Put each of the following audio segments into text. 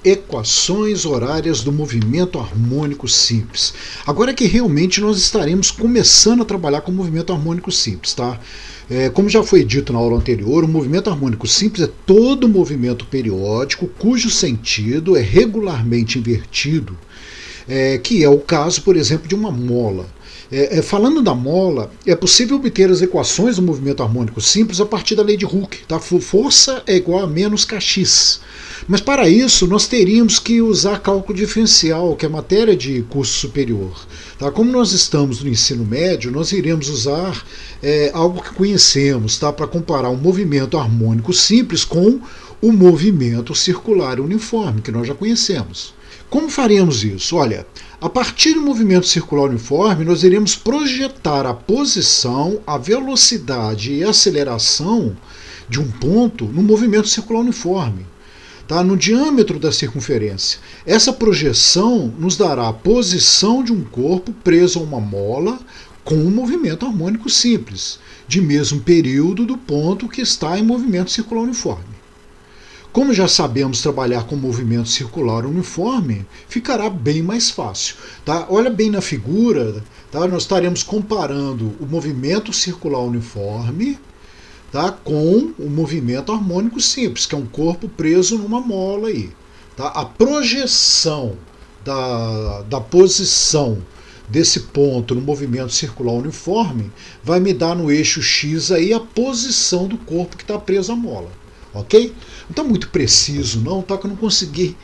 equações horárias do movimento harmônico simples. Agora é que realmente nós estaremos começando a trabalhar com o movimento harmônico simples, tá? Como já foi dito na aula anterior, o movimento harmônico simples é todo movimento periódico cujo sentido é regularmente invertido, que é o caso, por exemplo, de uma mola. Falando da mola, é possível obter as equações do movimento harmônico simples a partir da lei de Hooke. Tá? Força é igual a menos kx. Mas para isso nós teríamos que usar cálculo diferencial, que é matéria de curso superior. Tá? Como nós estamos no ensino médio, nós iremos usar algo que conhecemos, tá? Para comparar o movimento harmônico simples com o movimento circular uniforme, que nós já conhecemos. Como faremos isso? Olha, a partir do movimento circular uniforme, nós iremos projetar a posição, a velocidade e a aceleração de um ponto no movimento circular uniforme, tá? No diâmetro da circunferência. Essa projeção nos dará a posição de um corpo preso a uma mola com um movimento harmônico simples, de mesmo período do ponto que está em movimento circular uniforme. Como já sabemos trabalhar com movimento circular uniforme, ficará bem mais fácil. Tá? Olha bem na figura, tá? Nós estaremos comparando o movimento circular uniforme, tá? Com o movimento harmônico simples, que é um corpo preso numa mola aí. Tá? A projeção da posição desse ponto no movimento circular uniforme vai me dar no eixo X aí a posição do corpo que está preso à mola. Ok? Não está muito preciso não, tá? Que eu não consegui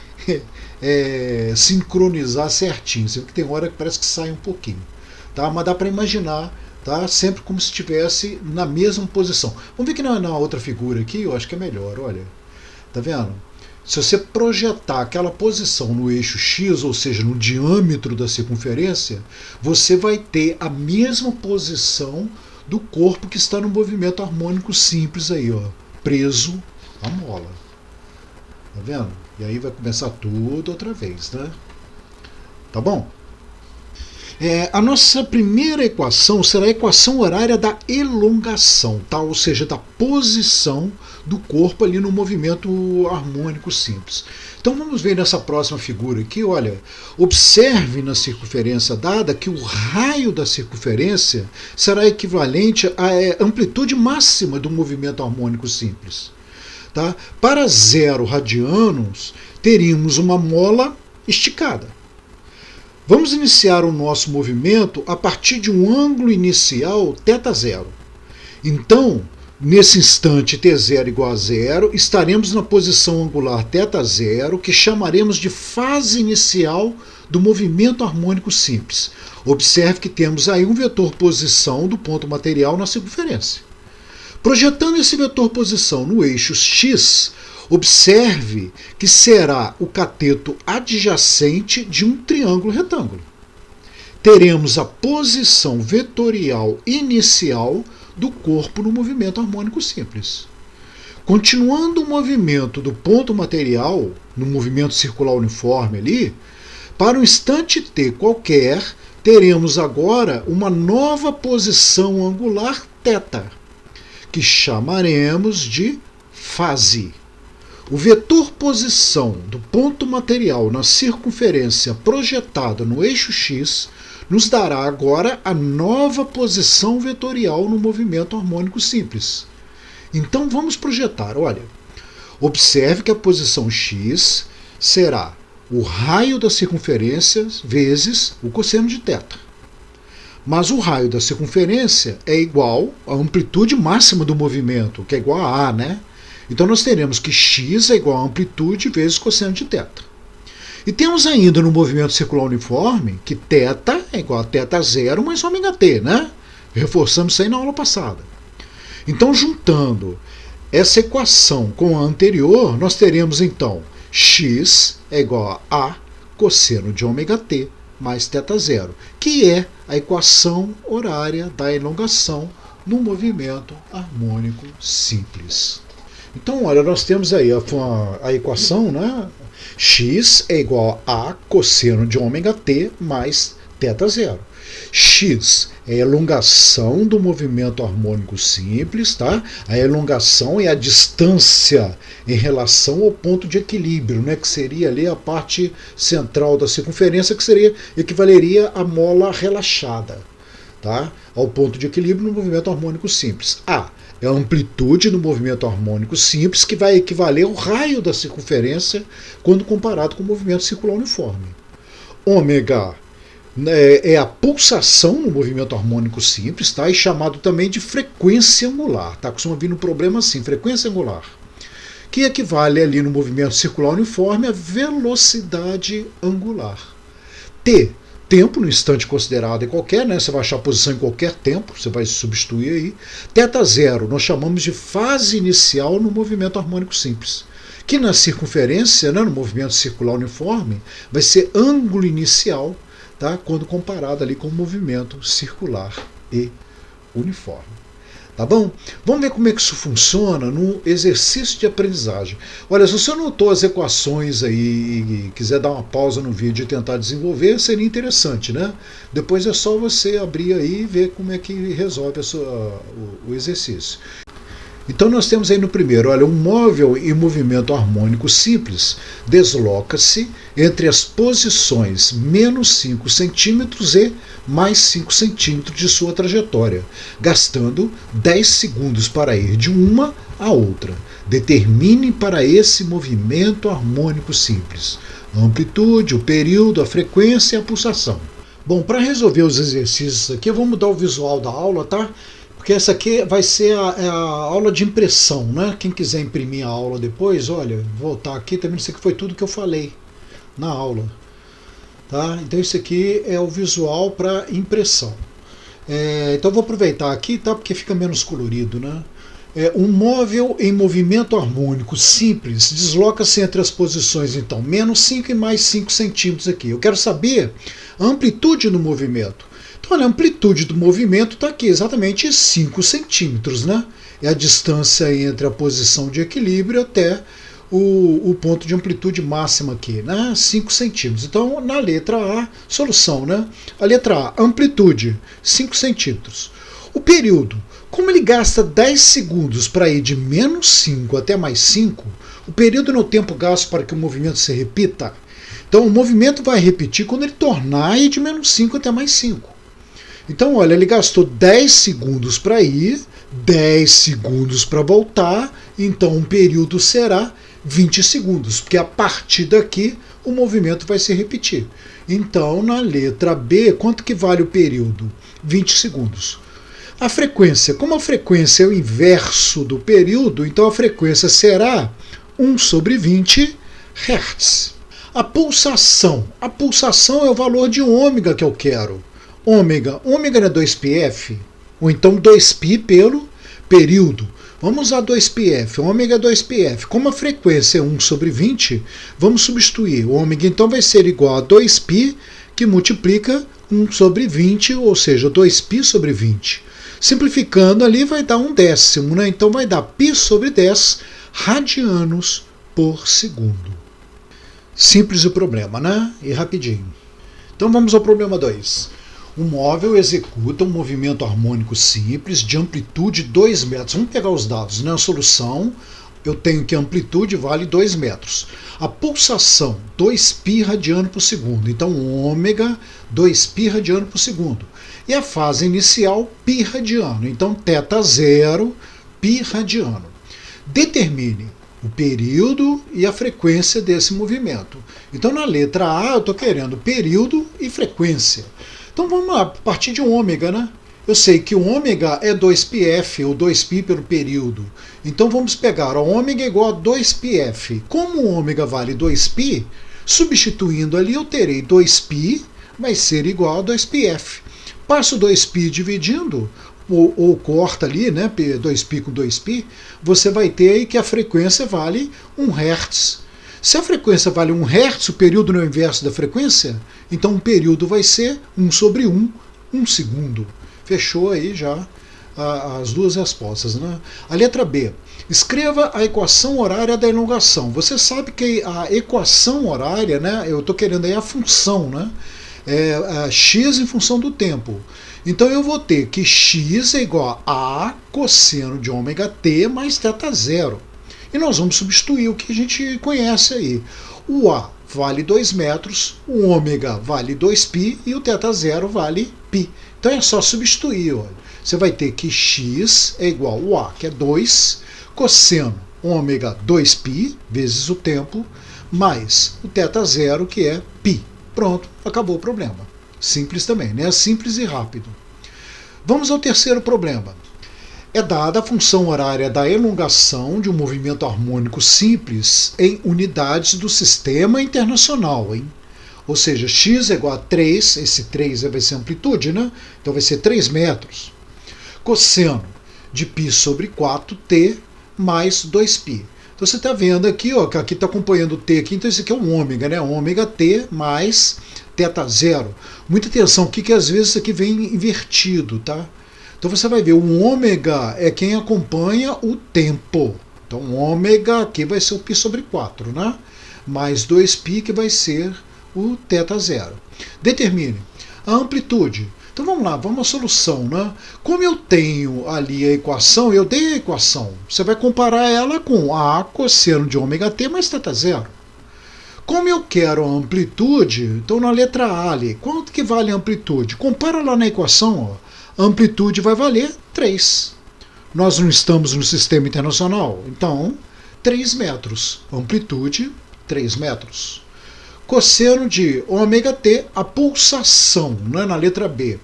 sincronizar certinho. Você vê que tem hora que parece que sai um pouquinho. Tá? Mas dá para imaginar, tá? Sempre como se estivesse na mesma posição. Vamos ver que na outra figura aqui, eu acho que é melhor, olha. Tá vendo? Se você projetar aquela posição no eixo X, ou seja, no diâmetro da circunferência, você vai ter a mesma posição do corpo que está no movimento harmônico simples aí, ó, preso à mola. Tá vendo? E aí vai começar tudo outra vez, né? Tá bom? A nossa primeira equação será a equação horária da elongação, tá? Ou seja, da posição do corpo ali no movimento harmônico simples. Então vamos ver nessa próxima figura aqui, olha, observe na circunferência dada que o raio da circunferência será equivalente à amplitude máxima do movimento harmônico simples. Tá? Para 0 radianos, teríamos uma mola esticada. Vamos iniciar o nosso movimento a partir de um ângulo inicial θ0. Então, nesse instante t0 igual a 0, estaremos na posição angular θ0, que chamaremos de fase inicial do movimento harmônico simples. Observe que temos aí um vetor posição do ponto material na circunferência. Projetando esse vetor posição no eixo X, observe que será o cateto adjacente de um triângulo retângulo. Teremos a posição vetorial inicial do corpo no movimento harmônico simples. Continuando o movimento do ponto material, no movimento circular uniforme ali, para um instante t qualquer, teremos agora uma nova posição angular θ, que chamaremos de fase. O vetor posição do ponto material na circunferência projetada no eixo X nos dará agora a nova posição vetorial no movimento harmônico simples. Então vamos projetar, olha. Observe que a posição X será o raio da circunferência vezes o cosseno de θ. Mas o raio da circunferência é igual à amplitude máxima do movimento, que é igual a A, né? Então nós teremos que x é igual a amplitude vezes cosseno de θ. E temos ainda no movimento circular uniforme que θ é igual a θ0 mais ômega-t, né? Reforçamos isso aí na aula passada. Então, juntando essa equação com a anterior, nós teremos então x é igual a A cosseno de ômega-t mais θ0, que é a equação horária da elongação no movimento harmônico simples. Então, olha, nós temos aí a equação, né? X é igual a cosseno de ômega-t mais θ0. X é a elongação do movimento harmônico simples, tá? A elongação é a distância em relação ao ponto de equilíbrio, né? Que seria ali a parte central da circunferência, que equivaleria à mola relaxada, tá? Ao ponto de equilíbrio no movimento harmônico simples. A é a amplitude do movimento harmônico simples, que vai equivaler ao raio da circunferência quando comparado com o movimento circular uniforme. Ômega é a pulsação no movimento harmônico simples, tá? E chamado também de frequência angular. Tá? Costuma vir no problema assim, frequência angular, que equivale ali no movimento circular uniforme a velocidade angular. T, tempo no instante considerado é qualquer, né? Você vai achar a posição em qualquer tempo, você vai substituir aí. θ0, nós chamamos de fase inicial no movimento harmônico simples, que na circunferência, né, no movimento circular uniforme, vai ser ângulo inicial, tá? Quando comparado ali com o movimento circular e uniforme. Tá bom? Vamos ver como é que isso funciona no exercício de aprendizagem. Olha, se você anotou as equações aí e quiser dar uma pausa no vídeo e tentar desenvolver, seria interessante, né? Depois é só você abrir aí e ver como é que resolve o exercício. Então nós temos aí no primeiro, olha, um móvel em movimento harmônico simples desloca-se entre as posições menos 5 centímetros e mais 5 centímetros de sua trajetória, gastando 10 segundos para ir de uma a outra. Determine para esse movimento harmônico simples a amplitude, o período, a frequência e a pulsação. Bom, para resolver os exercícios aqui, eu vou mudar o visual da aula, tá? Porque essa aqui vai ser a aula de impressão, né? Quem quiser imprimir a aula depois, olha, voltar aqui, também isso aqui foi tudo que eu falei na aula. Tá? Então isso aqui é o visual para impressão. Então eu vou aproveitar aqui, tá? Porque fica menos colorido, né? Um móvel em movimento harmônico simples desloca-se entre as posições, então, menos 5 e mais 5 centímetros aqui. Eu quero saber a amplitude do movimento. Então, olha, a amplitude do movimento está aqui, exatamente 5 centímetros, né? É a distância entre a posição de equilíbrio até o ponto de amplitude máxima aqui, né? 5 centímetros. Então, na letra A, solução, né? A letra A, amplitude, 5 centímetros. O período, como ele gasta 10 segundos para ir de menos 5 até mais 5, o período no tempo gasto para que o movimento se repita. Então, o movimento vai repetir quando ele tornar a ir de menos 5 até mais 5. Então, olha, ele gastou 10 segundos para ir, 10 segundos para voltar, então o período será 20 segundos, porque a partir daqui o movimento vai se repetir. Então, na letra B, quanto que vale o período? 20 segundos. A frequência, como a frequência é o inverso do período, então a frequência será 1 sobre 20 Hz. A pulsação é o valor de ômega que eu quero. Ômega não é 2πf, ou então 2π pelo período. Vamos usar 2πf, ômega é 2πf. Como a frequência é 1 sobre 20, vamos substituir. O ômega então vai ser igual a 2π, que multiplica 1 sobre 20, ou seja, 2π sobre 20. Simplificando ali vai dar 1/10, né? Então vai dar π sobre 10 radianos por segundo. Simples o problema, né? E rapidinho. Então vamos ao problema 2. Um móvel executa um movimento harmônico simples de amplitude 2 metros. Vamos pegar os dados, né? A solução, eu tenho que a amplitude vale 2 metros. A pulsação, 2π radiano por segundo. Então, ômega, 2π radiano por segundo. E a fase inicial, π radiano. Então, θ0, π radiano. Determine o período e a frequência desse movimento. Então, na letra A, eu estou querendo período e frequência. Então, vamos lá, a partir de um ômega, né? Eu sei que o ômega é 2πf, ou 2π pelo período. Então, vamos pegar o ômega igual a 2πf. Como o ômega vale 2π, substituindo ali, eu terei 2π vai ser igual a 2πf. Passo 2π dividindo, ou corta ali, né, 2π com 2π, você vai ter aí que a frequência vale 1 Hz. Se a frequência vale 1 Hz, o período não é o inverso da frequência, então o período vai ser 1 sobre 1, 1 segundo. Fechou aí já as duas respostas, né? A letra B. Escreva a equação horária da elongação. Você sabe que a equação horária, né, eu estou querendo aí a função, né? x em função do tempo. Então eu vou ter que x é igual a cosseno de ômega t mais θ zero. E nós vamos substituir o que a gente conhece aí. O A vale 2 metros, o ômega vale 2π e o θ zero vale π. Então é só substituir. Olha. Você vai ter que x é igual ao A, que é 2, cosseno ômega 2π vezes o tempo, mais o θ zero, que é π. Pronto, acabou o problema. Simples também, né? Simples e rápido. Vamos ao terceiro problema. É dada a função horária da elongação de um movimento harmônico simples em unidades do sistema internacional, hein? Ou seja, x é igual a 3, esse 3 vai ser amplitude, né? Então vai ser 3 metros. Cosseno de π sobre 4t mais 2π. Então você está vendo aqui, ó, que aqui está acompanhando o t aqui, então esse aqui é o ômega, né? Ômega t mais θ zero. Muita atenção aqui que às vezes isso aqui vem invertido, tá? Então você vai ver, o ômega é quem acompanha o tempo. Então o ômega aqui vai ser o π sobre 4, né? Mais 2π que vai ser o θ zero. Determine a amplitude. Então vamos lá, vamos à solução, né? Como eu tenho ali a equação, eu dei a equação. Você vai comparar ela com A cosseno de ômega t mais θ zero. Como eu quero a amplitude, então na letra A ali, quanto que vale a amplitude? Compara lá na equação, ó. A amplitude vai valer 3. Nós não estamos no sistema internacional, então 3 metros. Amplitude, 3 metros. Cosseno de ômega t, a pulsação, né, na letra B.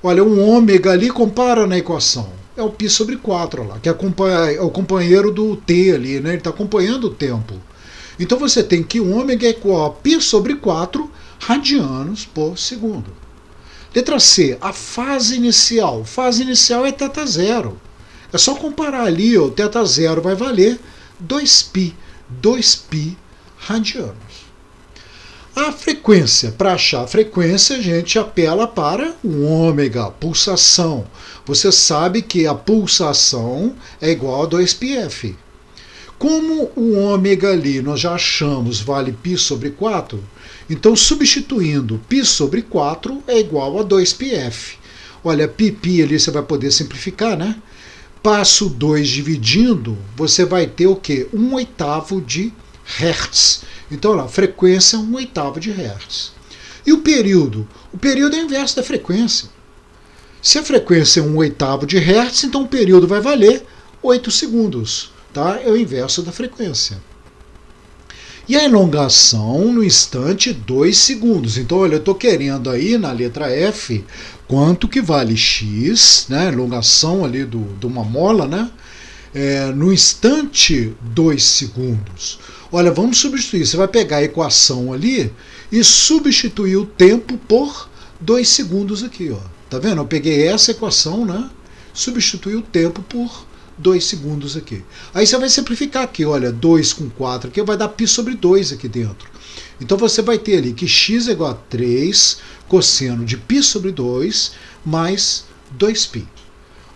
Olha, um ômega ali, compara na equação. É o π sobre 4 lá, que é o companheiro do t ali, né? Ele está acompanhando o tempo. Então você tem que o ômega é igual a π sobre 4 radianos por segundo. Letra C, a fase inicial. Fase inicial é θ zero. É só comparar ali, ó, o θ zero vai valer 2π, 2π radianos. A frequência, para achar a frequência, a gente apela para o ômega, pulsação. Você sabe que a pulsação é igual a 2πf. Como o ômega ali nós já achamos vale π sobre 4, então substituindo π sobre 4 é igual a 2πf. Olha, π ali você vai poder simplificar, né? Passo 2 dividindo, você vai ter o quê? 1/8 de Hertz. Então, lá, frequência 1/8 de Hertz. E o período? O período é o inverso da frequência. Se a frequência é 1/8 de Hertz, então o período vai valer 8 segundos. Tá? É o inverso da frequência. E a elongação no instante 2 segundos. Então, olha, eu estou querendo aí na letra F quanto que vale x, né? Elongação ali de uma mola, né? No instante 2 segundos. Olha, vamos substituir. Você vai pegar a equação ali e substituir o tempo por 2 segundos aqui, ó. Tá vendo? Eu peguei essa equação, né? Substituir o tempo por 2 segundos aqui. Aí você vai simplificar aqui, olha, 2 com 4 aqui vai dar π sobre 2 aqui dentro. Então você vai ter ali que x é igual a 3 cosseno de π sobre 2 mais 2π.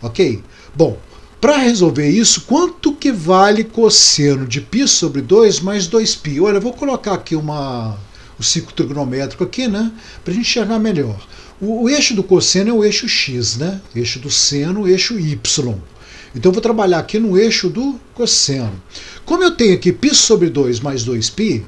Ok? Bom, para resolver isso, quanto que vale cosseno de π sobre 2 mais 2π? Olha, eu vou colocar aqui o ciclo trigonométrico aqui, né? Para a gente enxergar melhor. O eixo do cosseno é o eixo x, né? Eixo do seno, o eixo y. Então eu vou trabalhar aqui no eixo do cosseno. Como eu tenho aqui π sobre 2 mais 2π,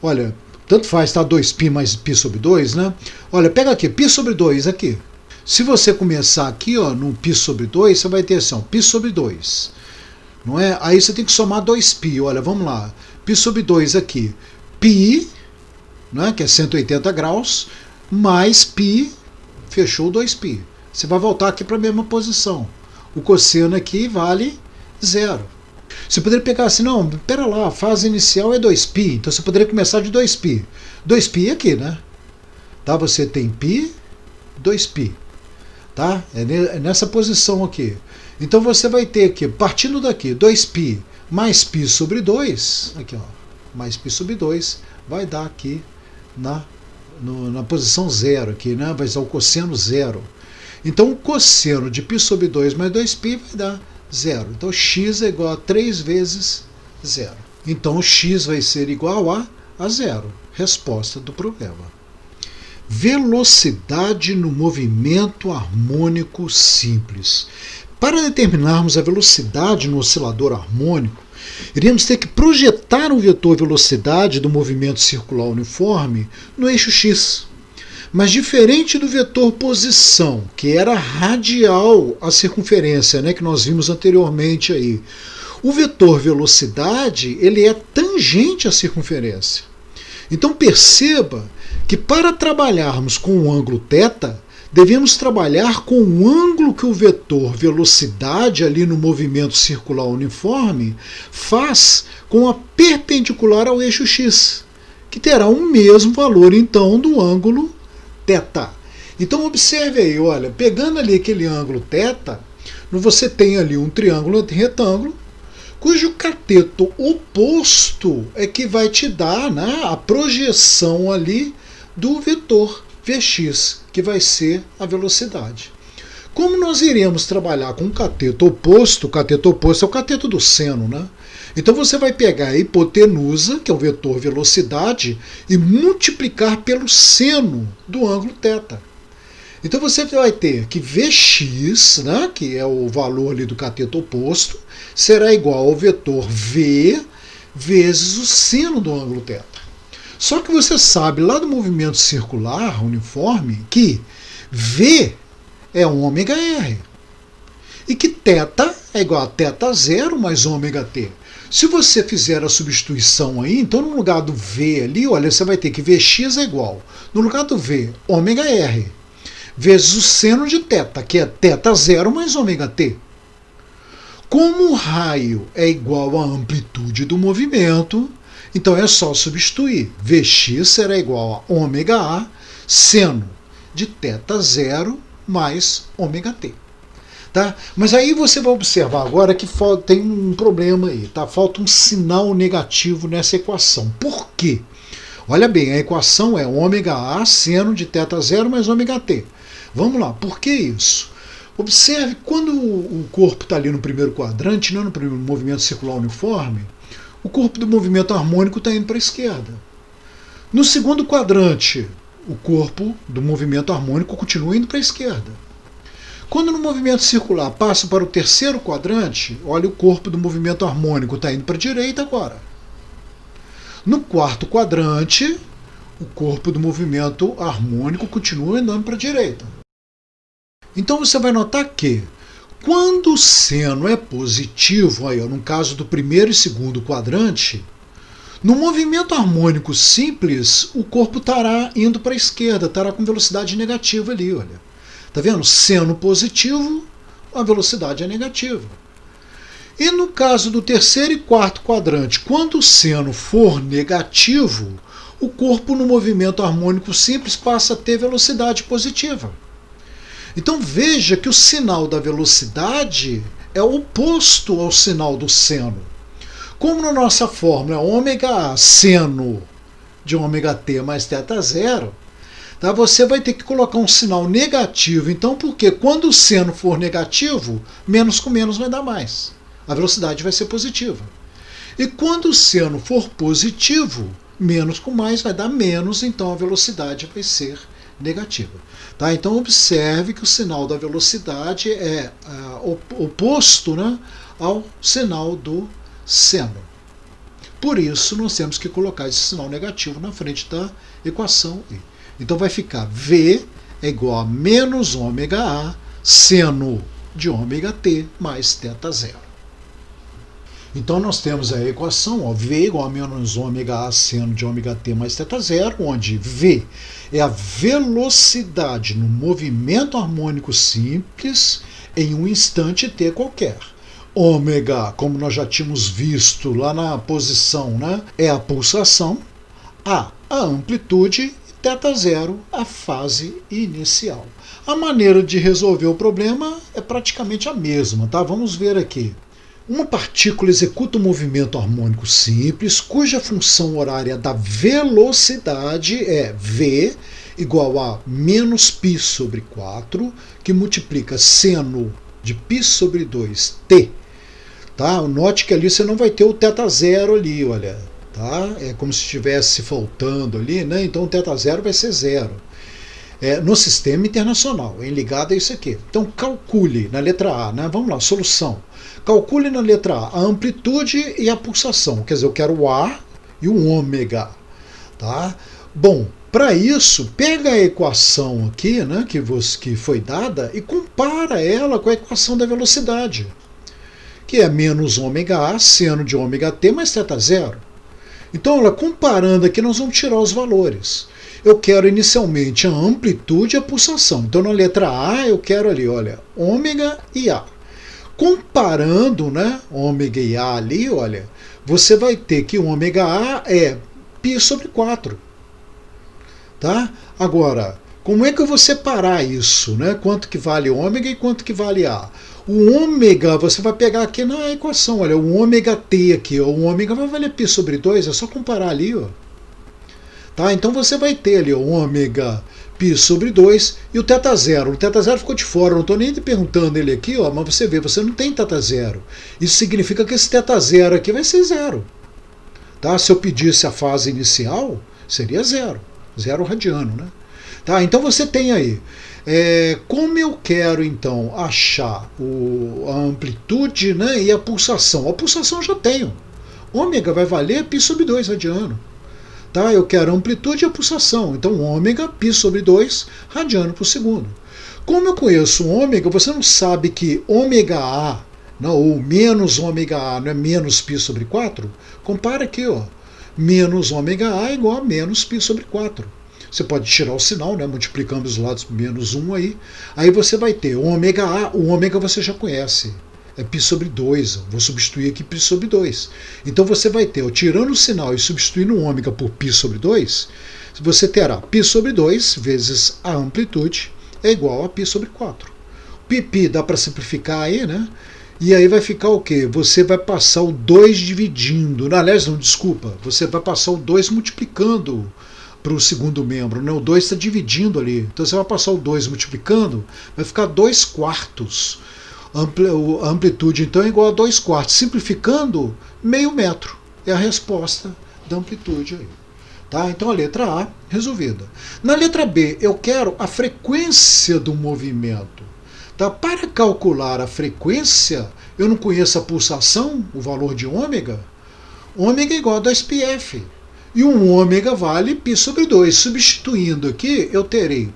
olha, tanto faz, tá? 2π mais π sobre 2, né? Olha, pega aqui, π sobre 2 aqui. Se você começar aqui, ó, no π sobre 2, você vai ter assim, ó, π sobre 2. Não é? Aí você tem que somar 2π. Olha, vamos lá. π sobre 2 aqui. π, né, que é 180 graus, mais π, fechou 2π. Você vai voltar aqui para a mesma posição. O cosseno aqui vale 0. Você poderia pegar assim, não, pera lá, a fase inicial é 2π, então você poderia começar de 2π. 2π aqui, né? Tá? Você tem π, 2π. Tá? É nessa posição aqui. Então você vai ter aqui, partindo daqui, 2π mais π sobre 2, aqui, ó, mais π sobre 2, vai dar aqui na posição 0, aqui, né? Vai dar o cosseno 0. Então, o cosseno de π sobre 2 mais 2π vai dar 0. Então, x é igual a 3 vezes 0. Então, x vai ser igual a 0. Resposta do problema. Velocidade no movimento harmônico simples. Para determinarmos a velocidade no oscilador harmônico, iremos ter que projetar o vetor velocidade do movimento circular uniforme no eixo x. Mas diferente do vetor posição, que era radial à circunferência, que nós vimos anteriormente aí, o vetor velocidade ele é tangente à circunferência. Então perceba que para trabalharmos com o ângulo θ, devemos trabalhar com o ângulo que o vetor velocidade ali no movimento circular uniforme faz com a perpendicular ao eixo x, que terá o mesmo valor então do ângulo θ. Então observe aí, olha, pegando ali aquele ângulo θ, você tem ali um triângulo retângulo, cujo cateto oposto é que vai te dar a projeção ali do vetor Vx, que vai ser a velocidade. Como nós iremos trabalhar com o cateto oposto é o cateto do seno, Então você vai pegar a hipotenusa, que é o vetor velocidade, e multiplicar pelo seno do ângulo θ. Então você vai ter que Vx, que é o valor ali do cateto oposto, será igual ao vetor V vezes o seno do ângulo θ. Só que você sabe lá do movimento circular uniforme que V é ômega-r e que θ é igual a θ0 mais ômega-t. Se você fizer a substituição aí, então no lugar do V ali, olha, você vai ter que Vx é igual, no lugar do V, ômega-r, vezes o seno de θ, que é θ0 mais ômega-t. Como o raio é igual à amplitude do movimento, então é só substituir. Vx será igual a ômega-a seno de θ0 mais ômega-t. Tá? Mas aí você vai observar agora que tem um problema aí. Tá? Falta um sinal negativo nessa equação. Por quê? Olha bem, a equação é ômega-a seno de θ0 mais ômega-t. Vamos lá, por que isso? Observe, quando o corpo está ali no primeiro quadrante, no primeiro movimento circular uniforme, o corpo do movimento harmônico está indo para a esquerda. No segundo quadrante, o corpo do movimento harmônico continua indo para a esquerda. Quando no movimento circular passa para o terceiro quadrante, olha, o corpo do movimento harmônico está indo para a direita agora. No quarto quadrante, o corpo do movimento harmônico continua andando para a direita. Então você vai notar que quando o seno é positivo, aí, no caso do primeiro e segundo quadrante, no movimento harmônico simples, o corpo estará indo para a esquerda, estará com velocidade negativa ali, olha. Tá vendo? Seno positivo, a velocidade é negativa. E no caso do terceiro e quarto quadrante, quando o seno for negativo, o corpo no movimento harmônico simples passa a ter velocidade positiva. Então veja que o sinal da velocidade é oposto ao sinal do seno. Como na nossa fórmula ômega-a seno de ômega-t mais θ0, tá, você vai ter que colocar um sinal negativo. Então, porque quando o seno for negativo, menos com menos vai dar mais. A velocidade vai ser positiva. E quando o seno for positivo, menos com mais vai dar menos, então a velocidade vai ser negativa. Tá? Então observe que o sinal da velocidade é oposto ao sinal do seno. Por isso nós temos que colocar esse sinal negativo na frente da equação I. Então vai ficar V é igual a menos ômega-a seno de ômega-t mais θ0. Então nós temos a equação V igual a menos ômega-a seno de ômega-t mais θ0, onde V é a velocidade no movimento harmônico simples em um instante t qualquer. Ômega, como nós já tínhamos visto lá na posição, é a pulsação, a amplitude e θ0 a fase inicial. A maneira de resolver o problema é praticamente a mesma, tá? Vamos ver aqui. Uma partícula executa um movimento harmônico simples, cuja função horária da velocidade é V igual a menos π sobre 4, que multiplica seno de π sobre 2t. Tá? Note que ali você não vai ter o θ0 ali, olha. Tá? É como se estivesse faltando ali, Então o θ0 vai ser zero. no sistema internacional, ligado a isso aqui. Então calcule na letra A, né? Vamos lá, solução. Calcule na letra A amplitude e a pulsação. Quer dizer, eu quero o A e o ômega. Tá? Bom, para isso, pega a equação aqui, né, que foi dada, e compara ela com a equação da velocidade, que é menos ômega A, seno de ômega t mais θ0. Então, comparando aqui, nós vamos tirar os valores. Eu quero inicialmente a amplitude e a pulsação. Então, na letra A, eu quero ali, olha, ômega e A. Comparando, né, ômega e A ali, olha, você vai ter que o ômega A é π sobre 4. Tá? Agora, como é que eu vou separar isso? Né? Quanto que vale ômega e quanto que vale A? O ômega, você vai pegar aqui na equação, olha, o ômega t aqui, ó, o ômega vai valer π sobre 2, é só comparar ali, ó. Tá? Então você vai ter ali o ômega π sobre 2 e o θ0. O θ0 ficou de fora, eu não estou nem perguntando ele aqui, ó, mas você vê, você não tem θ0. Isso significa que esse θ0 aqui vai ser 0. Tá? Se eu pedisse a fase inicial, seria 0. 0 radiano, né? Tá? Então você tem aí, como eu quero então achar a amplitude, né, e a pulsação. A pulsação eu já tenho. Ômega vai valer π sobre 2 radiano. Tá? Eu quero a amplitude e a pulsação. Então ômega π sobre 2 radiano por segundo. Como eu conheço o ômega, você não sabe que ômega A, não, ou menos ômega A não é menos π sobre 4? Compara aqui, ó. Menos ômega A é igual a menos π sobre 4. Você pode tirar o sinal, né, multiplicando os lados por menos 1 aí. Aí você vai ter ômega A, o ômega você já conhece. É π sobre 2, vou substituir aqui π sobre 2. Então você vai ter, tirando o sinal e substituindo o ômega por π sobre 2, você terá π sobre 2 vezes a amplitude é igual a π sobre 4. π dá para simplificar aí, né? E aí vai ficar o quê? Você vai passar o 2 dividindo. Aliás, não, desculpa. Você vai passar o 2 multiplicando para o segundo membro. Né? O 2 está dividindo ali. Então você vai passar o 2 multiplicando, vai ficar 2 quartos. A amplitude, então, é igual a 2 quartos. Simplificando, meio metro. É a resposta da amplitude aí. Tá? Então a letra A, resolvida. Na letra B, eu quero a frequência do movimento. Tá? Para calcular a frequência, eu não conheço a pulsação, o valor de ômega. Ômega é igual a 2πf. E um ômega vale π sobre 2. Substituindo aqui, eu terei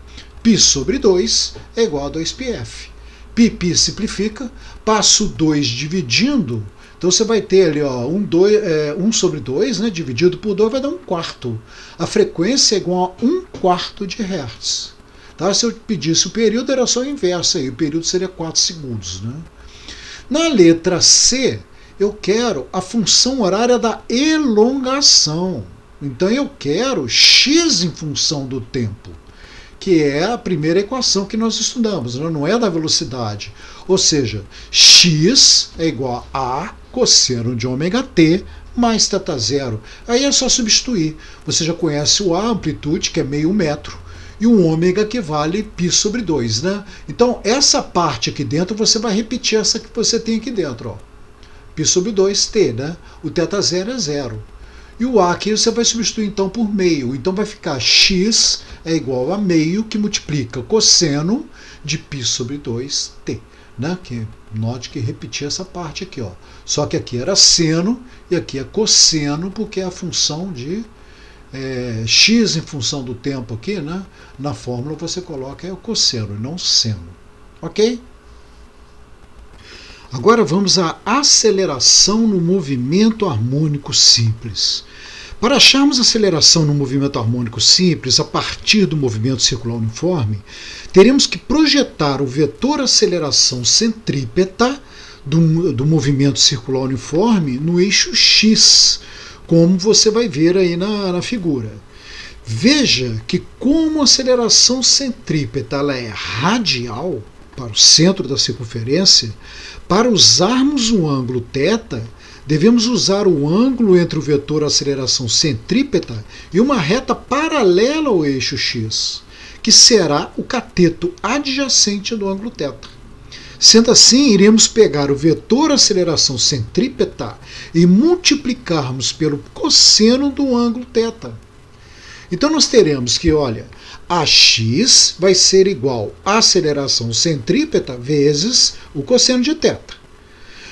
π sobre 2 é igual a 2πf. π simplifica, passo 2 dividindo, então você vai ter ali, ó, 1 sobre 2, né, dividido por 2 vai dar 1 quarto. A frequência é igual a 1 quarto de Hertz. Tá? Se eu pedisse o período, era só o inverso aí, o período seria 4 segundos. Né? Na letra C, eu quero a função horária da elongação. Então eu quero x em função do tempo, que é a primeira equação que nós estudamos, não é da velocidade. Ou seja, x é igual a cosseno de ômega t mais θ0. Aí é só substituir. Você já conhece o A, amplitude, que é meio metro, e o ômega que vale π sobre 2. Né? Então, essa parte aqui dentro, você vai repetir essa que você tem aqui dentro. Ó. π sobre 2t, né? O θ0 é 0. E o A aqui você vai substituir então por meio. Então vai ficar x é igual a meio que multiplica cosseno de π sobre 2t. Né? Note que repetir essa parte aqui. Ó. Só que aqui era seno e aqui é cosseno, porque é a função de x em função do tempo aqui, né? Na fórmula você coloca o cosseno e não seno. Ok? Agora vamos à aceleração no movimento harmônico simples. Para acharmos aceleração no movimento harmônico simples a partir do movimento circular uniforme, teremos que projetar o vetor aceleração centrípeta do movimento circular uniforme no eixo x, como você vai ver aí na figura. Veja que como a aceleração centrípeta ela é radial para o centro da circunferência, para usarmos o ângulo θ, devemos usar o ângulo entre o vetor aceleração centrípeta e uma reta paralela ao eixo x, que será o cateto adjacente do ângulo θ. Sendo assim, iremos pegar o vetor aceleração centrípeta e multiplicarmos pelo cosseno do ângulo θ. Então nós teremos que, olha, AX vai ser igual à aceleração centrípeta vezes o cosseno de θ.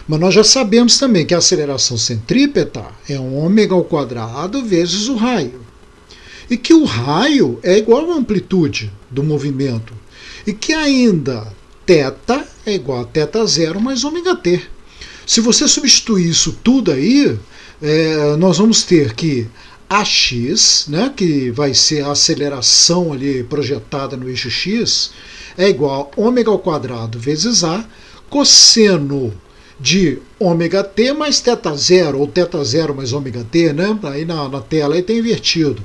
Mas nós já sabemos também que a aceleração centrípeta é ω² vezes o raio. E que o raio é igual à amplitude do movimento. E que ainda θ é igual a θ0 mais ωt. Se você substituir isso tudo aí, nós vamos ter que AX, né, que vai ser a aceleração ali projetada no eixo X, é igual a ω² vezes A, cosseno de ωt mais θ0, ou θ0 mais ωt, né? Aí na tela aí está invertido.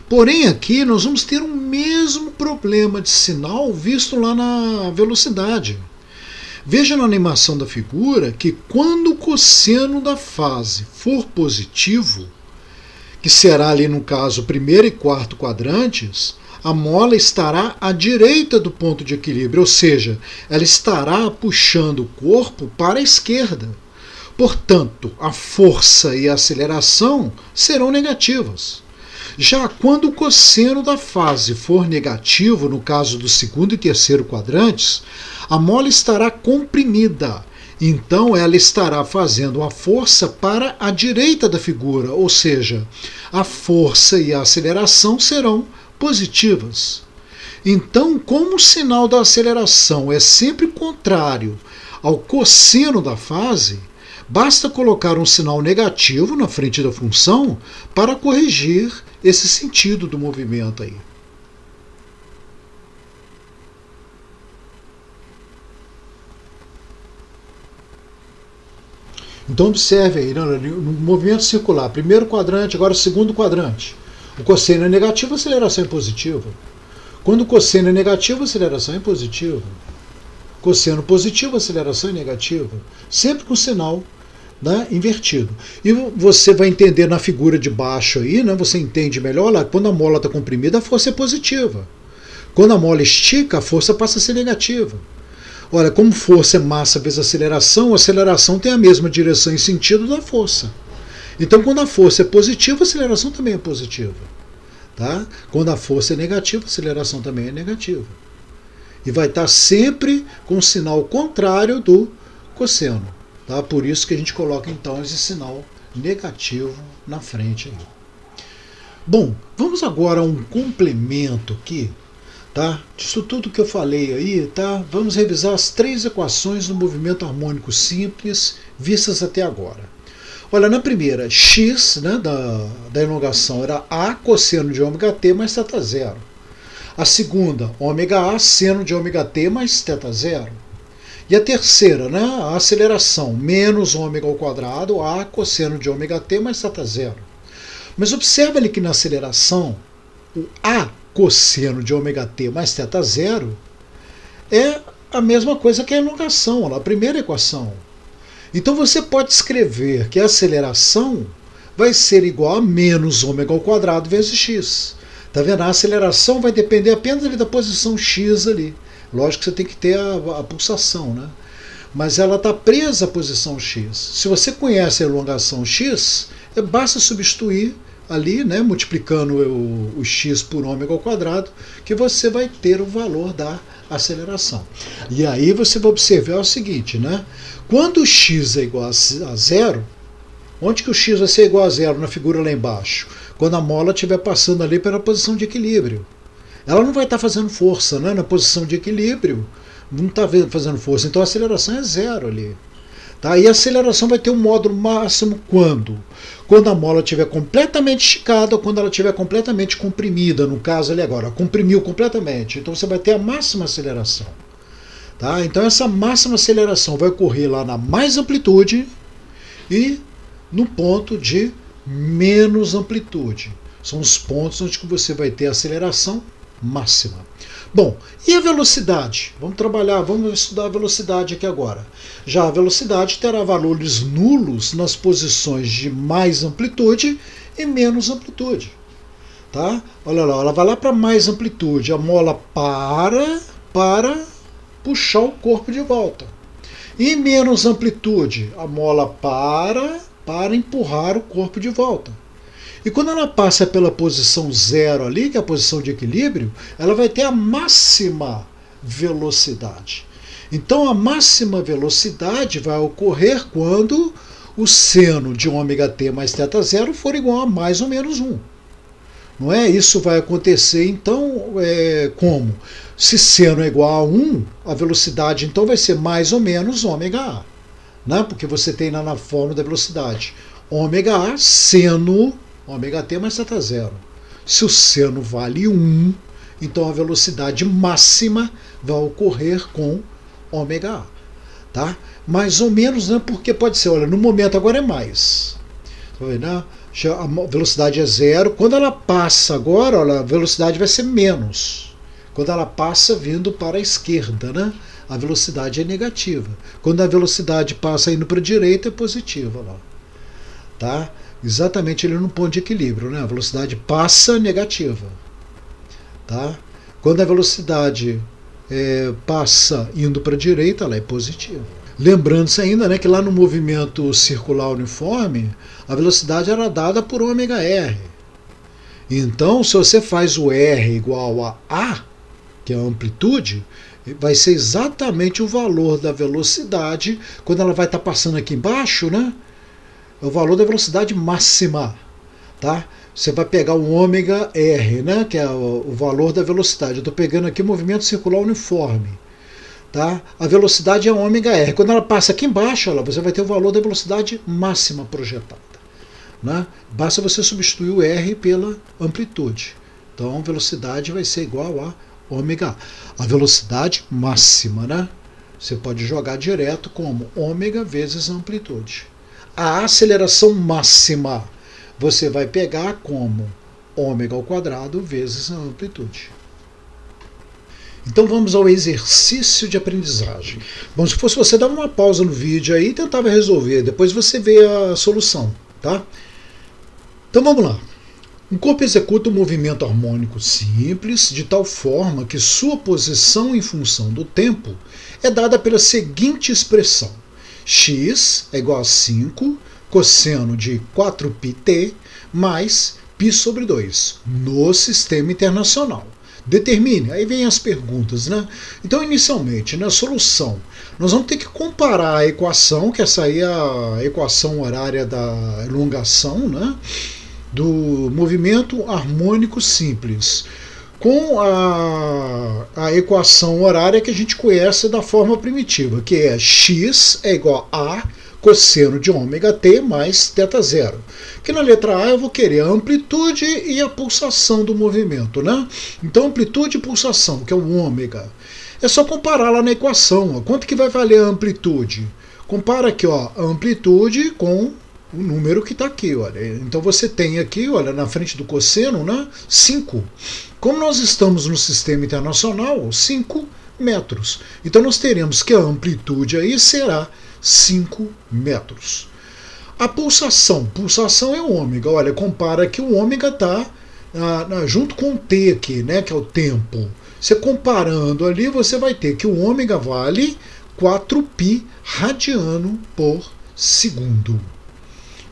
Porém aqui nós vamos ter o mesmo problema de sinal visto lá na velocidade. Veja na animação da figura que quando o cosseno da fase for positivo, que será ali no caso primeiro e quarto quadrantes, a mola estará à direita do ponto de equilíbrio, ou seja, ela estará puxando o corpo para a esquerda. Portanto, a força e a aceleração serão negativas. Já quando o cosseno da fase for negativo, no caso do segundo e terceiro quadrantes, a mola estará comprimida. Então ela estará fazendo uma força para a direita da figura, ou seja, a força e a aceleração serão positivas. Então, como o sinal da aceleração é sempre contrário ao cosseno da fase, basta colocar um sinal negativo na frente da função para corrigir esse sentido do movimento aí. Então observe aí, no movimento circular, primeiro quadrante, agora segundo quadrante. O cosseno é negativo, a aceleração é positiva. Quando o cosseno é negativo, a aceleração é positiva. Cosseno positivo, a aceleração é negativa. Sempre com o sinal, né, invertido. E você vai entender na figura de baixo aí, né, você entende melhor lá, quando a mola está comprimida, a força é positiva. Quando a mola estica, a força passa a ser negativa. Olha, como força é massa vezes aceleração, a aceleração tem a mesma direção e sentido da força. Então, quando a força é positiva, a aceleração também é positiva. Tá? Quando a força é negativa, a aceleração também é negativa. E vai estar sempre com o sinal contrário do cosseno. Tá? Por isso que a gente coloca, então, esse sinal negativo na frente aí. Bom, vamos agora a um complemento aqui. Tá? Disso tudo que eu falei aí, tá? Vamos revisar as três equações do movimento harmônico simples vistas até agora. Olha, na primeira, x, né, da elongação era A cosseno de ωt mais θ0. A segunda, ω seno de ωt mais θ0. E a terceira, né, a aceleração, menos ω² A cosseno de ωt mais θ0. Mas observa ali que na aceleração, o A cosseno de ωt mais θ0 é a mesma coisa que a elongação, a primeira equação. Então você pode escrever que a aceleração vai ser igual a menos ω² vezes x. Tá vendo? A aceleração vai depender apenas ali da posição x ali. Lógico que você tem que ter a pulsação, né? Mas ela está presa à posição x. Se você conhece a elongação x, basta substituir ali, né, multiplicando o x por ω², que você vai ter o valor da aceleração. E aí você vai observar o seguinte, né? Quando o x é igual a zero, onde que o x vai ser igual a zero na figura lá embaixo? Quando a mola estiver passando ali pela posição de equilíbrio. Ela não vai estar fazendo força, né, na posição de equilíbrio. Não está fazendo força, então a aceleração é zero ali. Tá? E a aceleração vai ter um módulo máximo quando? Quando a mola estiver completamente esticada ou quando ela estiver completamente comprimida, no caso ali agora, comprimiu completamente. Então você vai ter a máxima aceleração. Tá? Então essa máxima aceleração vai ocorrer lá na mais amplitude e no ponto de menos amplitude. São os pontos onde você vai ter a aceleração máxima. Bom, e a velocidade? Vamos estudar a velocidade aqui agora. Já a velocidade terá valores nulos nas posições de mais amplitude e menos amplitude. Tá? Olha lá, ela vai lá para mais amplitude, a mola para puxar o corpo de volta. E menos amplitude, a mola para empurrar o corpo de volta. E quando ela passa pela posição zero ali, que é a posição de equilíbrio, ela vai ter a máxima velocidade. Então a máxima velocidade vai ocorrer quando o seno de ômega t mais θ zero for igual a mais ou menos 1. Não é? Isso vai acontecer, então, como? Se seno é igual a 1, a velocidade então vai ser mais ou menos ômega a. Né? Porque você tem lá na fórmula da velocidade ômega a seno ômega t mais θ zero. Se o seno vale 1, então a velocidade máxima vai ocorrer com ômega a. Tá? Mais ou menos, né? Porque pode ser, olha, no momento agora é mais. Né? A velocidade é zero. Quando ela passa agora, olha, a velocidade vai ser menos. Quando ela passa vindo para a esquerda, né? A velocidade é negativa. Quando a velocidade passa indo para a direita, é positiva. Lá. Tá? Exatamente ali no ponto de equilíbrio. Né? A velocidade passa negativa. Tá? Quando a velocidade passa indo para a direita, ela é positiva. Lembrando-se ainda, né, que lá no movimento circular uniforme, a velocidade era dada por ômega r. Então, se você faz o r igual a, que é a amplitude, vai ser exatamente o valor da velocidade, quando ela vai estar passando aqui embaixo, né, é o valor da velocidade máxima. Tá? Você vai pegar o ômega r, né, que é o valor da velocidade. Eu estou pegando aqui o movimento circular uniforme. Tá? A velocidade é ômega r. Quando ela passa aqui embaixo, você vai ter o valor da velocidade máxima projetada. Né? Basta você substituir o r pela amplitude. Então a velocidade vai ser igual a ômega a. A velocidade máxima, né? Você pode jogar direto como ômega vezes amplitude. A aceleração máxima você vai pegar como ômega ao quadrado vezes a amplitude. Então vamos ao exercício de aprendizagem. Bom, se fosse você, dava uma pausa no vídeo aí e tentava resolver. Depois você vê a solução. Tá? Então vamos lá. Um corpo executa um movimento harmônico simples de tal forma que sua posição em função do tempo é dada pela seguinte expressão. X é igual a 5 cosseno de 4πt mais π sobre 2 no sistema internacional. Determine, aí vem as perguntas, né? Então, inicialmente, na solução, nós vamos ter que comparar a equação, que essa aí é a equação horária da elongação, né? Do movimento harmônico simples, com a equação horária que a gente conhece da forma primitiva, que é x é igual a cosseno de ômega t mais θ zero. Que na letra A eu vou querer a amplitude e a pulsação do movimento, né? Então amplitude e pulsação, que é o ômega. É só comparar lá na equação. Ó. Quanto que vai valer a amplitude? Compara aqui, ó, a amplitude com o número que está aqui. Olha. Então você tem aqui, olha, na frente do cosseno, né, 5. Como nós estamos no sistema internacional, 5 metros. Então nós teremos que a amplitude aí será 5 metros. A pulsação é o ômega. Olha, compara que o ômega está junto com o t aqui, né, que é o tempo. Você comparando ali, você vai ter que o ômega vale 4π radiano por segundo.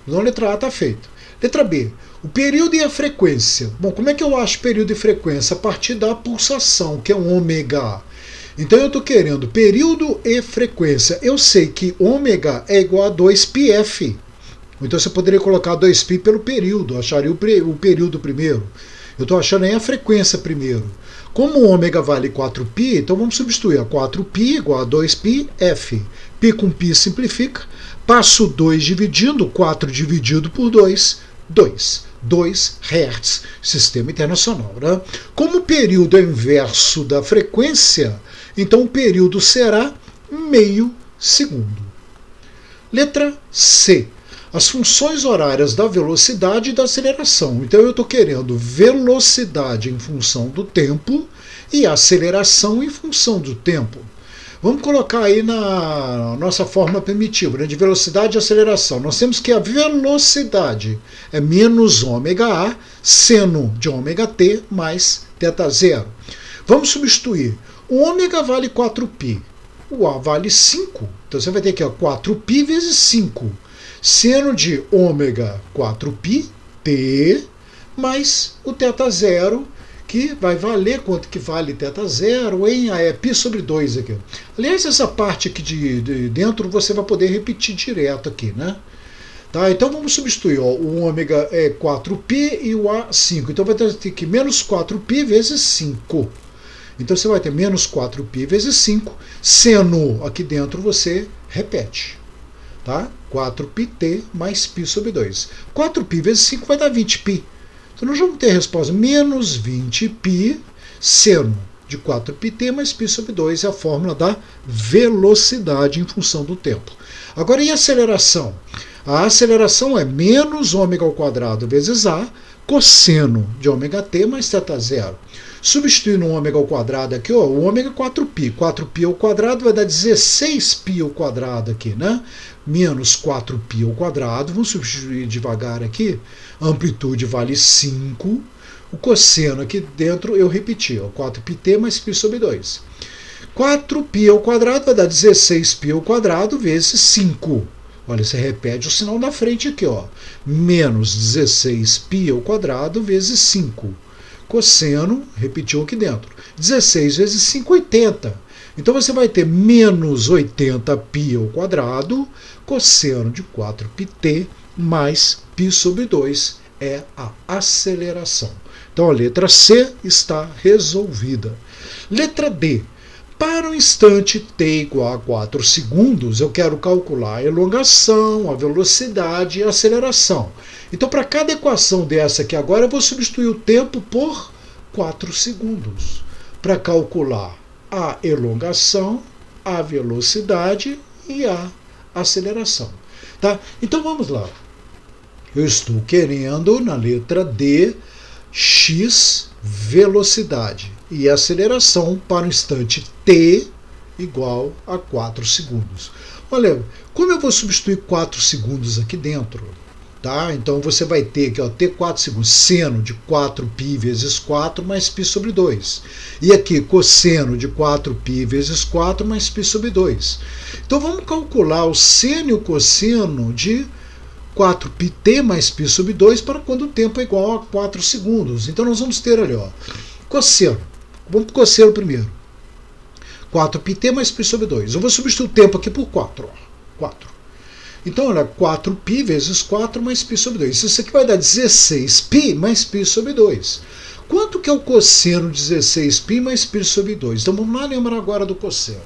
Então a letra A está feita. Letra B, o período e a frequência. Bom, como é que eu acho período e frequência? A partir da pulsação, que é o ômega. Então eu estou querendo período e frequência. Eu sei que ômega é igual a 2πf. Então você poderia colocar 2π pelo período, acharia o período primeiro. Eu estou achando aí a frequência primeiro. Como o ômega vale 4π, então vamos substituir a 4π igual a 2πf. Π com π simplifica. Passo 2 dividindo, 4 dividido por 2, 2 Hz, sistema internacional. Né? Como o período é inverso da frequência, então o período será meio segundo. Letra C. As funções horárias da velocidade e da aceleração. Então eu estou querendo velocidade em função do tempo e aceleração em função do tempo. Vamos colocar aí na nossa forma primitiva, né, de velocidade e aceleração. Nós temos que a velocidade é menos ômega a, seno de ômega t mais θ zero. Vamos substituir. O ômega vale 4π, o a vale 5. Então você vai ter aqui ó, 4π vezes 5. Seno de ômega 4π T mais o θ0, que vai valer quanto que vale θ0 em π sobre 2 aqui. Aliás, essa parte aqui de dentro você vai poder repetir direto aqui, né? Tá, então vamos substituir, ó, o ômega é 4π e o A 5. Então vai ter que menos 4π vezes 5. Então você vai ter menos 4π vezes 5. Seno aqui dentro você repete. Tá? 4πt mais π sobre 2. 4π vezes 5 vai dar 20π. Então nós vamos ter a resposta menos 20π seno de 4πt mais π sobre 2. É a fórmula da velocidade em função do tempo. Agora, e a aceleração? A aceleração é menos ômega ao quadrado vezes A, cosseno de ômega t mais θ0. Substituindo o ômega ao quadrado aqui, ó, o ômega é 4π. 4π ao quadrado vai dar 16π ao quadrado aqui, né? Menos 4π ao quadrado. Vamos substituir devagar aqui. Amplitude vale 5. O cosseno aqui dentro eu repeti, ó, 4πt mais π sobre 2. 4π ao quadrado vai dar 16π ao quadrado vezes 5. Olha, você repete o sinal da frente aqui, ó. Menos 16π ao quadrado vezes 5. Cosseno, repetiu aqui dentro. 16 vezes 5, 80. Então você vai ter menos 80π ao quadrado, cosseno de 4πt mais π sobre 2 é a aceleração. Então a letra C está resolvida. Letra D. Para o instante t igual a 4 segundos, eu quero calcular a elongação, a velocidade e a aceleração. Então, para cada equação dessa aqui agora, eu vou substituir o tempo por 4 segundos. Para calcular a elongação, a velocidade e a aceleração. Tá? Então, vamos lá. Eu estou querendo, na letra D, x velocidade e aceleração para o instante t igual a 4 segundos. Olha, como eu vou substituir 4 segundos aqui dentro? Tá? Então você vai ter aqui, ó, t 4 segundos, seno de 4π vezes 4 mais π sobre 2. E aqui, cosseno de 4π vezes 4 mais π sobre 2. Então vamos calcular o seno e o cosseno de 4πt mais π sobre 2 para quando o tempo é igual a 4 segundos. Então nós vamos ter ali, ó, cosseno. Vamos para o cosseno primeiro. 4πt mais π sobre 2. Eu vou substituir o tempo aqui por 4. Ó, 4. Então, olha, 4π vezes 4 mais π sobre 2. Isso aqui vai dar 16π mais π sobre 2. Quanto que é o cosseno de 16π mais π sobre 2? Então vamos lá lembrar agora do cosseno.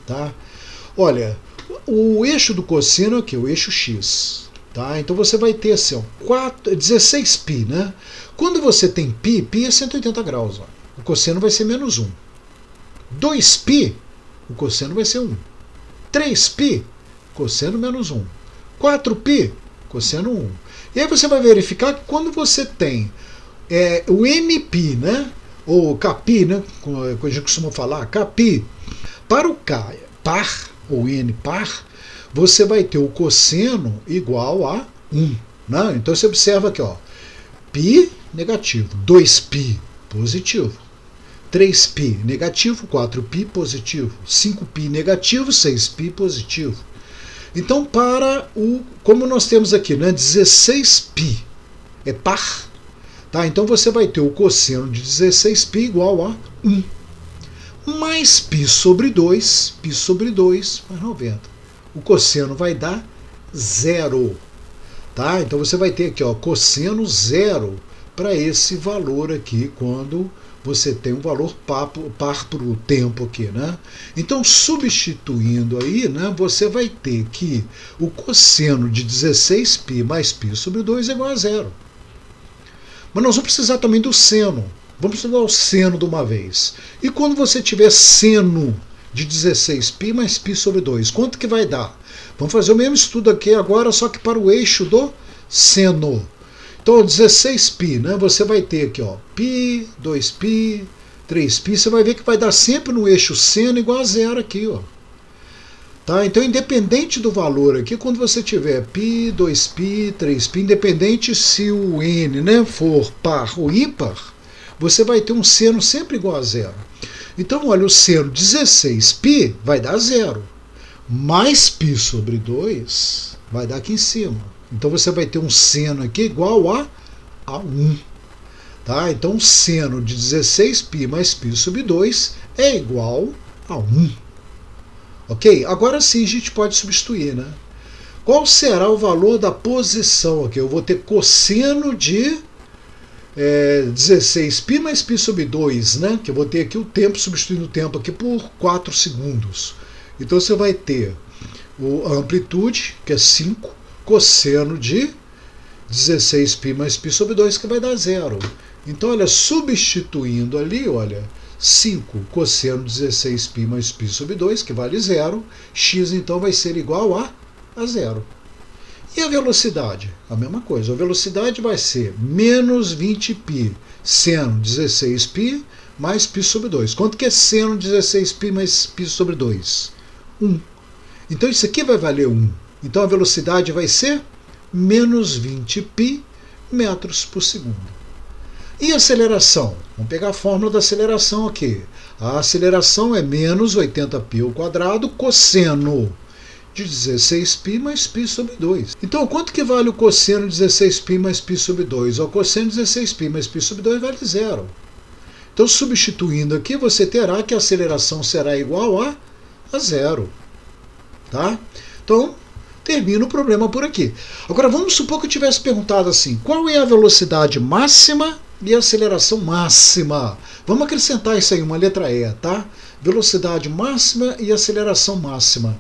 Tá? Olha, o eixo do cosseno aqui, o eixo x. Tá? Então você vai ter assim, ó, 16π, né? Quando você tem π é 180 graus. Ó. O cosseno vai ser menos 1. 2π, o cosseno vai ser 1. 3π, cosseno menos 1. 4π, cosseno 1. E aí você vai verificar que quando você tem o nπ, né? Ou kπ, né? Como a gente costuma falar, kπ, para o k par, ou n par, você vai ter o cosseno igual a 1. Né? Então você observa aqui, ó, π negativo, 2π positivo, 3π negativo, 4π positivo, 5π negativo, 6π positivo. Então, para como nós temos aqui, né, 16π é par, tá? Então você vai ter o cosseno de 16π igual a 1. Mais π sobre 2 mais 90. O cosseno vai dar 0. Tá? Então você vai ter aqui, ó, cosseno 0 para esse valor aqui, quando você tem um valor par para o tempo aqui, né? Então, substituindo aí, né, você vai ter que o cosseno de 16π mais π sobre 2 é igual a 0. Mas nós vamos precisar também do seno. Vamos estudar o seno de uma vez. E quando você tiver seno de 16π mais π sobre 2, quanto que vai dar? Vamos fazer o mesmo estudo aqui agora, só que para o eixo do seno. Então, 16π, né? Você vai ter aqui, ó, π, 2π, 3π, você vai ver que vai dar sempre no eixo seno igual a 0 aqui, ó. Tá? Então, independente do valor aqui, quando você tiver π, 2π, 3π, independente se o n, né, for par ou ímpar, você vai ter um seno sempre igual a 0. Então, olha, o seno 16π vai dar 0. Mais π sobre 2 vai dar aqui em cima. Então você vai ter um seno aqui igual a a 1. Tá? Então, seno de 16π mais π sobre 2 é igual a 1. Ok? Agora sim a gente pode substituir, né? Qual será o valor da posição aqui? Eu vou ter cosseno de 16π mais π sobre 2, né? Que eu vou ter aqui o tempo, substituindo o tempo aqui por 4 segundos. Então você vai ter a amplitude, que é 5, cosseno de 16π mais π sobre 2, que vai dar 0. Então, olha, substituindo ali, olha, 5 cosseno de 16π mais π sobre 2, que vale 0, x então vai ser igual a 0. E a velocidade? A mesma coisa. A velocidade vai ser menos 20π seno 16π mais π sobre 2. Quanto que é seno 16π mais π sobre 2? 1. Então isso aqui vai valer 1. Então a velocidade vai ser menos 20π metros por segundo. E a aceleração? Vamos pegar a fórmula da aceleração aqui. A aceleração é menos 80π ao quadrado cosseno de 16π mais π sobre 2. Então, quanto que vale o cosseno de 16π mais π sobre 2? O cosseno de 16π mais π sobre 2 vale 0. Então, substituindo aqui, você terá que a aceleração será igual a 0. Tá? Então, termina o problema por aqui. Agora, vamos supor que eu tivesse perguntado assim, qual é a velocidade máxima e a aceleração máxima? Vamos acrescentar isso aí, uma letra E, tá? Velocidade máxima e aceleração máxima.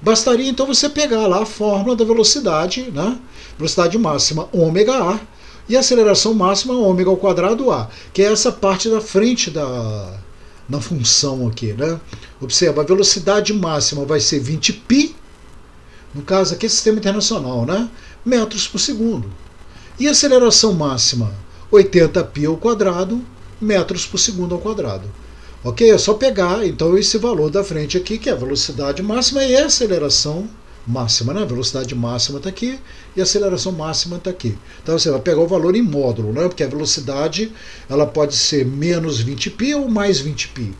Bastaria então você pegar lá a fórmula da velocidade, né? Velocidade máxima ômega A e aceleração máxima ômega ao quadrado A, que é essa parte da frente na função aqui, né? Observa, a velocidade máxima vai ser 20π, no caso aqui é sistema internacional, né? Metros por segundo. E a aceleração máxima 80π ao quadrado, metros por segundo ao quadrado. Ok? É só pegar então esse valor da frente aqui, que é a velocidade máxima e a aceleração máxima, né? A velocidade máxima está aqui e a aceleração máxima está aqui. Então você vai pegar o valor em módulo, né? Porque a velocidade ela pode ser menos 20π ou mais 20π.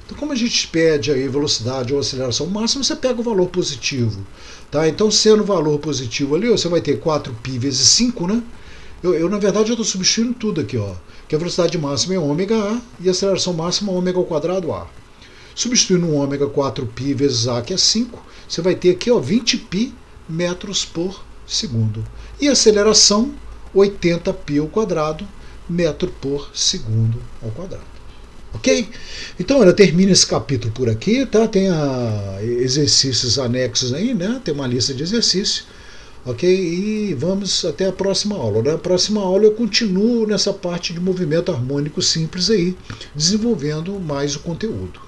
Então, como a gente pede aí velocidade ou aceleração máxima, você pega o valor positivo. Tá? Então, sendo o valor positivo ali, você vai ter 4π vezes 5, né? Na verdade, eu estou substituindo tudo aqui, ó. Que a velocidade máxima é ômega A e a aceleração máxima é ômega ao quadrado A. Substituindo um ômega 4π vezes A, que é 5, você vai ter aqui, ó, 20π metros por segundo. E a aceleração, 80π ao quadrado, metro por segundo ao quadrado. Ok? Então, olha, termina esse capítulo por aqui, tá? Tem exercícios anexos aí, né? Tem uma lista de exercícios. Ok? E vamos até a próxima aula. Na próxima aula eu continuo nessa parte de movimento harmônico simples aí, desenvolvendo mais o conteúdo.